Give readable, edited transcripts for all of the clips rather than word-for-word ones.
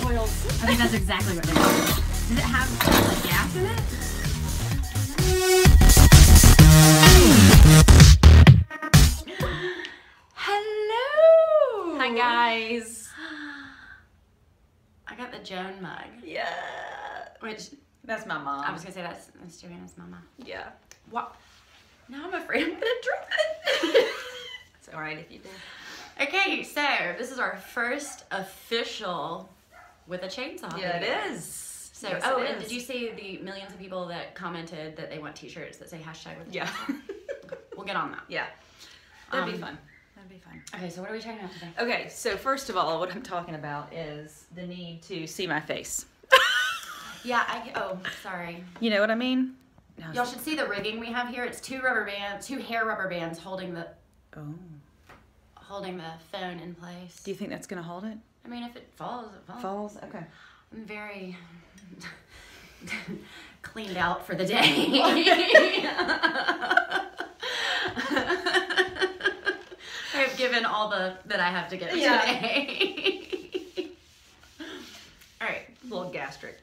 oils. I think that's exactly what it is. Does it have like gas in it? Hello! Hi guys. I got the Joan mug. Yeah. Which, That's my mom. I was gonna say that's Joanna's mama. Yeah. What? Now I'm afraid I'm gonna drop it. It's alright if you do. Okay, so this is our first official with a chainsaw. Yeah, video. it is. So, Yes, oh, it and is. did you see the millions of people that commented that they want t-shirts that say hashtag with a Yeah. chainsaw? We'll get on that. Yeah. That'd be Um, fun. That'd be fun. Okay, so what are we talking about today? Okay, so first of all, what I'm talking about is the need to see my face. Yeah, oh, sorry. You know what I mean? No, Y'all should see the rigging we have here. It's two hair rubber bands holding the phone in place. Do you think that's gonna hold it? I mean, if it falls, it falls. Falls? Okay. I'm very cleaned out for the day. I have given all that I have to give today. All right. A little gastric.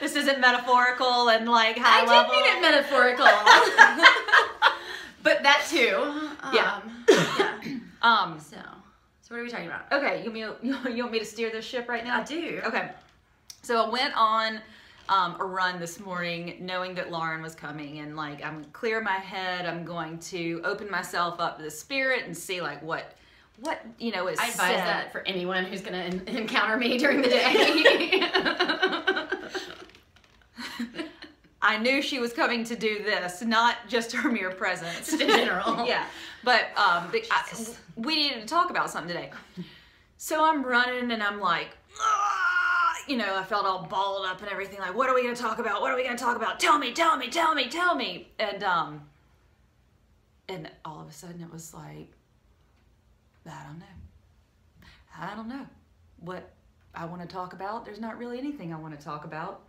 This isn't metaphorical and like high level. I did mean it metaphorical. But that too. Yeah. So what are we talking about? Okay, you want me to steer this ship right now? I do. Okay. So I went on a run this morning knowing that Lauren was coming, and like I'm clear in my head, I'm going to open myself up to the spirit and see like what is I advise said. that for anyone who's going to encounter me during the day. I knew she was coming to do this, not just her mere presence. Just in general. Yeah, but we needed to talk about something today. So I'm running and I'm like, I felt all balled up and everything. Like, what are we going to talk about? What are we going to talk about? Tell me. And all of a sudden it was like, I don't know what I want to talk about. There's not really anything I want to talk about.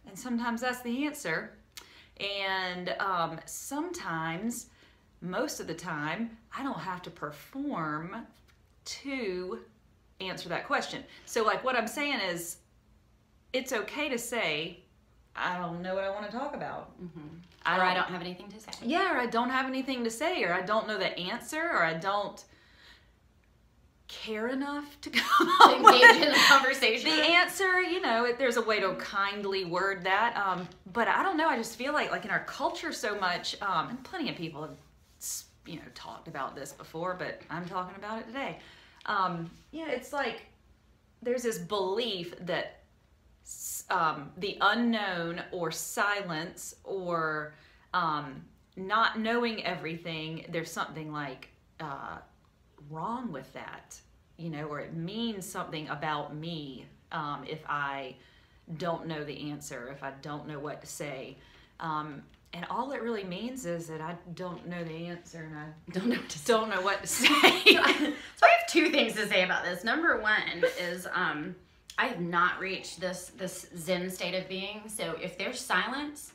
And sometimes that's the answer. And sometimes, most of the time, I don't have to perform to answer that question. So like what I'm saying is, it's okay to say, I don't know what I want to talk about. Mm-hmm. I don't have anything to say. Yeah, or I don't have anything to say, or I don't know the answer, or I don't care enough to engage in a conversation. The answer, there's a way to kindly word that, but I don't know. I just feel like in our culture so much, and plenty of people have, talked about this before, but I'm talking about it today. It's like there's this belief that the unknown or silence or not knowing everything, there's something like wrong with that, or it means something about me if I don't know the answer, if I don't know what to say. And all it really means is that I don't know the answer and I don't know what to say. So I have two things to say about this. Number one is I have not reached this Zen state of being. So if there's silence,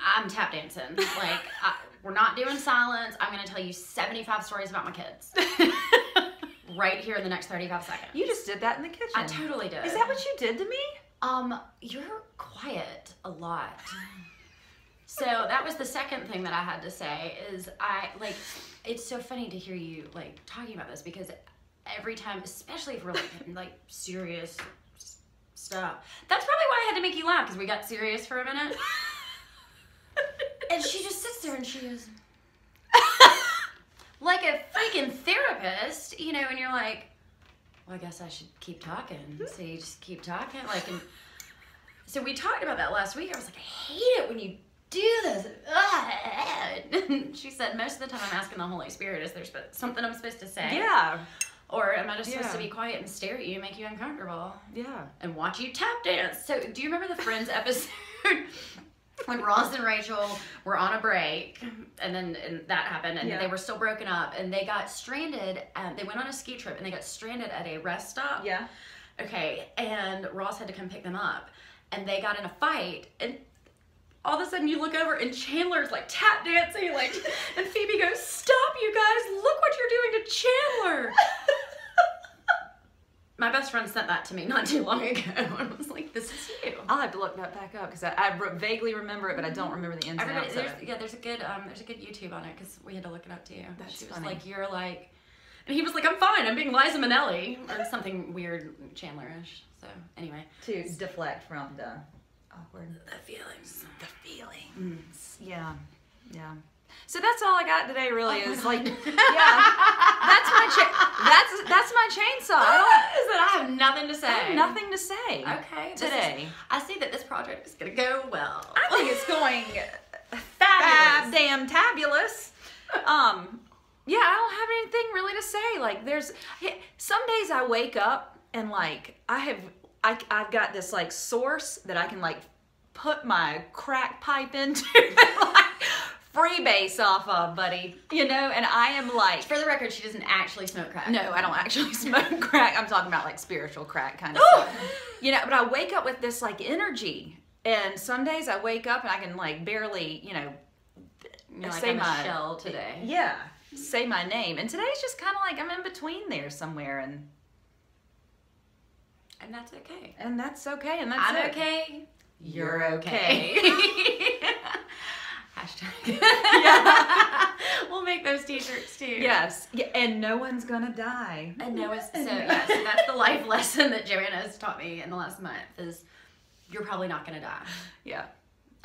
I'm tap dancing. Like, we're not doing silence. I'm going to tell you 75 stories about my kids. Right here in the next 35 seconds. You just did that in the kitchen. I totally did. Is that what you did to me? You're quiet a lot. So that was the second thing that I had to say is it's so funny to hear you like talking about this because every time, especially if we're like serious stuff, that's probably why I had to make you laugh because we got serious for a minute. And she just sits there and she is like a freaking therapist, and you're like, well, I guess I should keep talking. So you just keep talking. And so we talked about that last week. I was like, I hate it when you do this. And she said, most of the time I'm asking the Holy Spirit, is there something I'm supposed to say? Yeah. Or am I just supposed to be quiet and stare at you and make you uncomfortable? Yeah. And watch you tap dance. So do you remember the Friends episode? When Ross and Rachel were on a break, and that happened, and they were still broken up, and they got stranded. They went on a ski trip, and they got stranded at a rest stop. Yeah. Okay, and Ross had to come pick them up, and they got in a fight, and all of a sudden you look over, and Chandler's like tap dancing, and Phoebe goes, "Stop, you guys! Look what you're doing to friend sent that to me not too long ago, and I was like, "This is you." I'll have to look that back up because I vaguely remember it, but I don't remember the ins and outs of it. Yeah, there's a good YouTube on it because we had to look it up too. That's she was funny. like, "You're like," and he was like, "I'm fine. I'm being Liza Minnelli or something weird Chandler-ish." So anyway, To deflect from the awkward. the feelings. The feelings. Yeah. So that's all I got today. Really is like, yeah. That's my chainsaw. I have nothing to say. I have nothing to say. Okay. Today. I see that this project is gonna go well. I think it's going Fabulous. damn tabulous. Yeah, I don't have anything really to say. Like, some days I wake up and like I've got this like source that I can like put my crack pipe into and like freebase off of, buddy. You know, and I am like, For the record, she doesn't actually smoke crack. no, I don't actually smoke crack. I'm talking about like spiritual crack kind of Ooh. stuff. You know, but I wake up with this like energy, and some days I wake up and I can like barely, you know, You're like, say I'm my a shell today. yeah, say my name. And today's just kind of like I'm in between there somewhere, and And that's okay. that's okay, and that's I'm it. okay. You're okay. Hashtag. Yeah. We'll make those t-shirts too. Yes, yeah, and no one's gonna die. And no, so yes, that's the life lesson that Joanna has taught me in the last month is you're probably not gonna die. Yeah,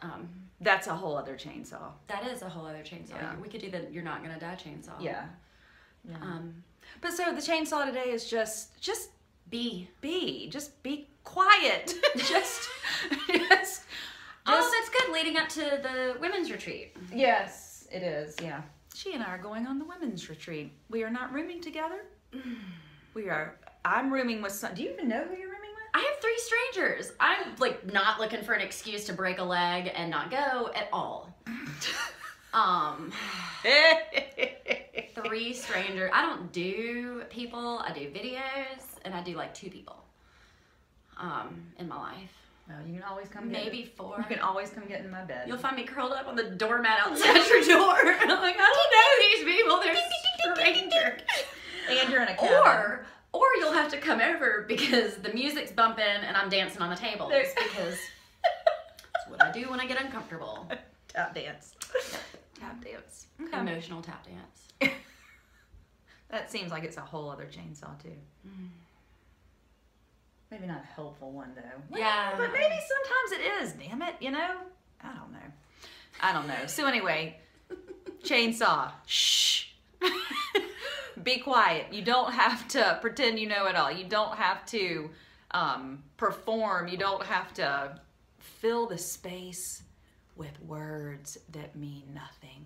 Um, that's a whole other chainsaw. that is a whole other chainsaw. Yeah. We could do the you're not gonna die chainsaw. Yeah. Um, But so the chainsaw today is just be. just be quiet. just Oh, that's good. Leading up to the women's retreat. yes, it is. Yeah. She and I are going on the women's retreat. We are not rooming together. I'm rooming with some. Do you even know who you're rooming with? I have 3 strangers. I'm like not looking for an excuse to break a leg and not go at all. 3 strangers. I don't do people. I do videos, and I do like 2 people. In my life, Well, you can always come. maybe 4. You can always come get in my bed. You'll find me curled up on the doormat outside your door. And I'm like, I don't know these people. They're strangers. And you're in a cabin. Or you'll have to come over because the music's bumping and I'm dancing on the tables because that's what I do when I get uncomfortable. Tap dance. Tap dance. Okay. Emotional tap dance. That seems like it's a whole other chainsaw too. Maybe not a helpful one though. Yeah. But maybe sometimes it is, damn it, you know? I don't know. So anyway, chainsaw. Shh. Be quiet. You don't have to pretend you know it all. You don't have to perform. You don't have to fill the space with words that mean nothing.